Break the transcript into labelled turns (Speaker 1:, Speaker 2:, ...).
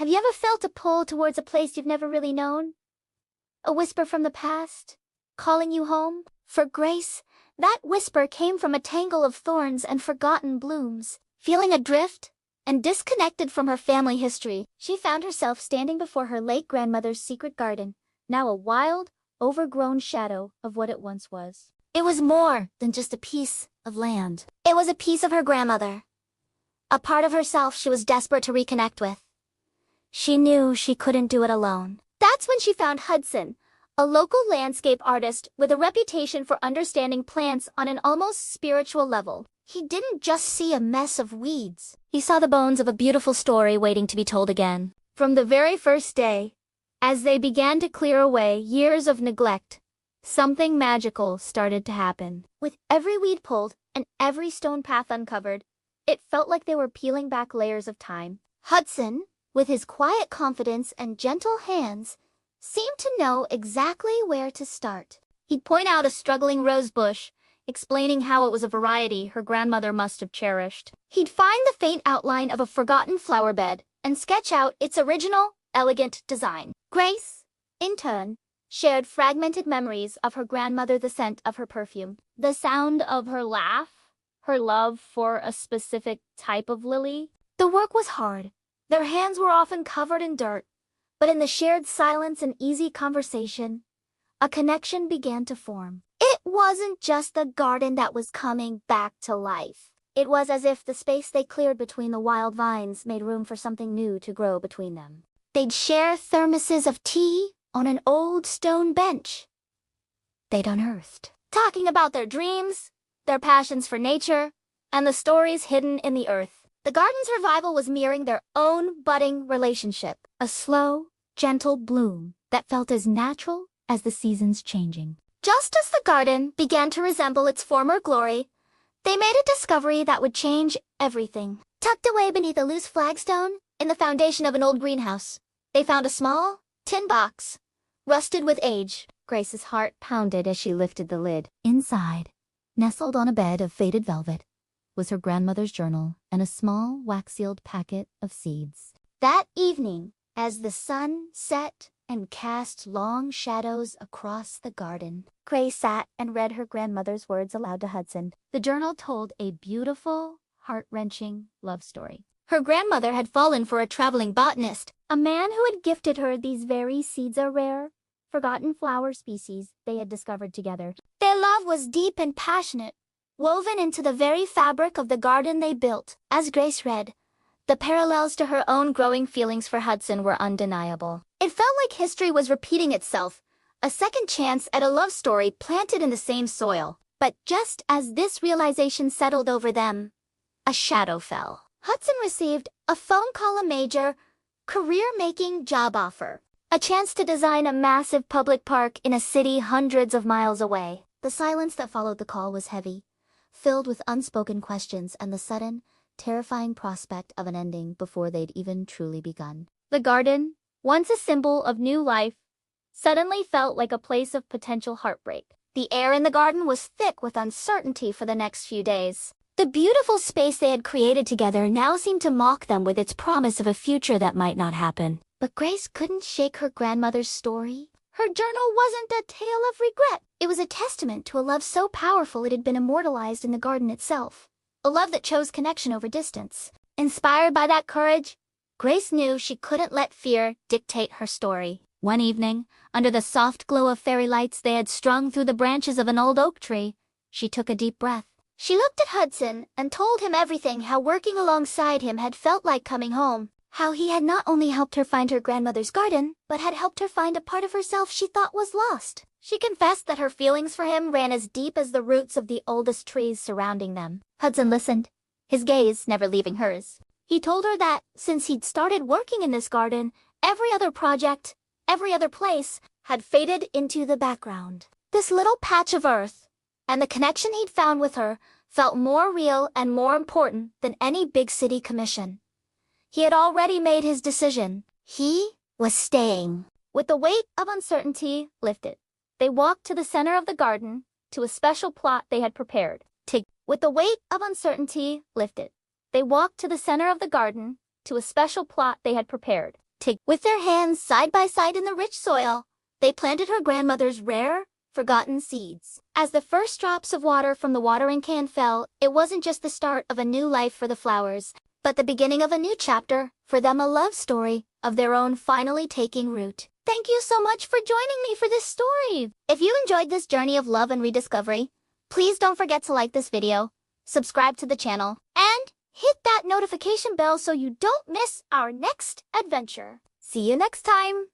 Speaker 1: Have you ever felt a pull towards a place you've never really known? A whisper from the past, calling you home? For Grace, that whisper came from a tangle of thorns and forgotten blooms. Feeling adrift and disconnected from her family history, she found herself standing before her late grandmother's secret garden, now a wild, overgrown shadow of what it once was. It was more than just a piece of land. It was a piece of her grandmother, a part of herself she was desperate to reconnect with. She knew she couldn't do it alone. That's when she found Hudson, a local landscape artist with a reputation for understanding plants on an almost spiritual level. He didn't just see a mess of weeds. He saw the bones of a beautiful story waiting to be told again. From the very first day, as they began to clear away years of neglect, something magical started to happen. With every weed pulled and every stone path uncovered, it felt like they were peeling back layers of time. Hudson, with his quiet confidence and gentle hands, seemed to know exactly where to start. He'd point out a struggling rose bush, explaining how it was a variety her grandmother must have cherished. He'd find the faint outline of a forgotten flower bed and sketch out its original, elegant design. Grace, in turn, shared fragmented memories of her grandmother, the scent of her perfume, the sound of her laugh, her love for a specific type of lily. The work was hard. Their hands were often covered in dirt, but in the shared silence and easy conversation, a connection began to form. It wasn't just the garden that was coming back to life. It was as if the space they cleared between the wild vines made room for something new to grow between them. They'd share thermoses of tea on an old stone bench they'd unearthed, talking about their dreams, their passions for nature, and the stories hidden in the earth. The garden's revival was mirroring their own budding relationship, a slow, gentle bloom that felt as natural as the seasons changing. Just as the garden began to resemble its former glory, they made a discovery that would change everything. Tucked away beneath a loose flagstone, in the foundation of an old greenhouse, they found a small, tin box, rusted with age. Grace's heart pounded as she lifted the lid. Inside, nestled on a bed of faded velvet, was her grandmother's journal and a small wax-sealed packet of seeds. That evening, as the sun set and cast long shadows across the garden, Grace sat and read her grandmother's words aloud to Hudson. The journal told a beautiful, heart-wrenching love story. Her grandmother had fallen for a traveling botanist, a man who had gifted her these very seeds of rare, forgotten flower species they had discovered together. Their love was deep and passionate, woven into the very fabric of the garden they built. As Grace read, the parallels to her own growing feelings for Hudson were undeniable. It felt like history was repeating itself, a second chance at a love story planted in the same soil. But just as this realization settled over them, a shadow fell. Hudson received a phone call, a major, career-making job offer, a chance to design a massive public park in a city hundreds of miles away. The silence that followed the call was heavy, filled with unspoken questions and the sudden, terrifying prospect of an ending before they'd even truly begun. The garden, once a symbol of new life, suddenly felt like a place of potential heartbreak. The air in the garden was thick with uncertainty for the next few days. The beautiful space they had created together now seemed to mock them with its promise of a future that might not happen. But Grace couldn't shake her grandmother's story. Her journal wasn't a tale of regret. It was a testament to a love so powerful it had been immortalized in the garden itself. A love that chose connection over distance. Inspired by that courage, Grace knew she couldn't let fear dictate her story. One evening, under the soft glow of fairy lights they had strung through the branches of an old oak tree, she took a deep breath. She looked at Hudson and told him everything, how working alongside him had felt like coming home. How he had not only helped her find her grandmother's garden, but had helped her find a part of herself she thought was lost. She confessed that her feelings for him ran as deep as the roots of the oldest trees surrounding them. Hudson listened, his gaze never leaving hers. He told her that, since he'd started working in this garden, every other project, every other place, had faded into the background. This little patch of earth, and the connection he'd found with her, felt more real and more important than any big city commission. He had already made his decision. He was staying. With the weight of uncertainty lifted, they walked to the center of the garden, to a special plot they had prepared. With the weight of uncertainty lifted, they walked to the center of the garden, to a special plot they had prepared. With their hands side by side in the rich soil, they planted her grandmother's rare, forgotten seeds. As the first drops of water from the watering can fell, it wasn't just the start of a new life for the flowers, but the beginning of a new chapter, for them a love story of their own finally taking root. Thank you so much for joining me for this story. If you enjoyed this journey of love and rediscovery, please don't forget to like this video, subscribe to the channel, and hit that notification bell so you don't miss our next adventure. See you next time!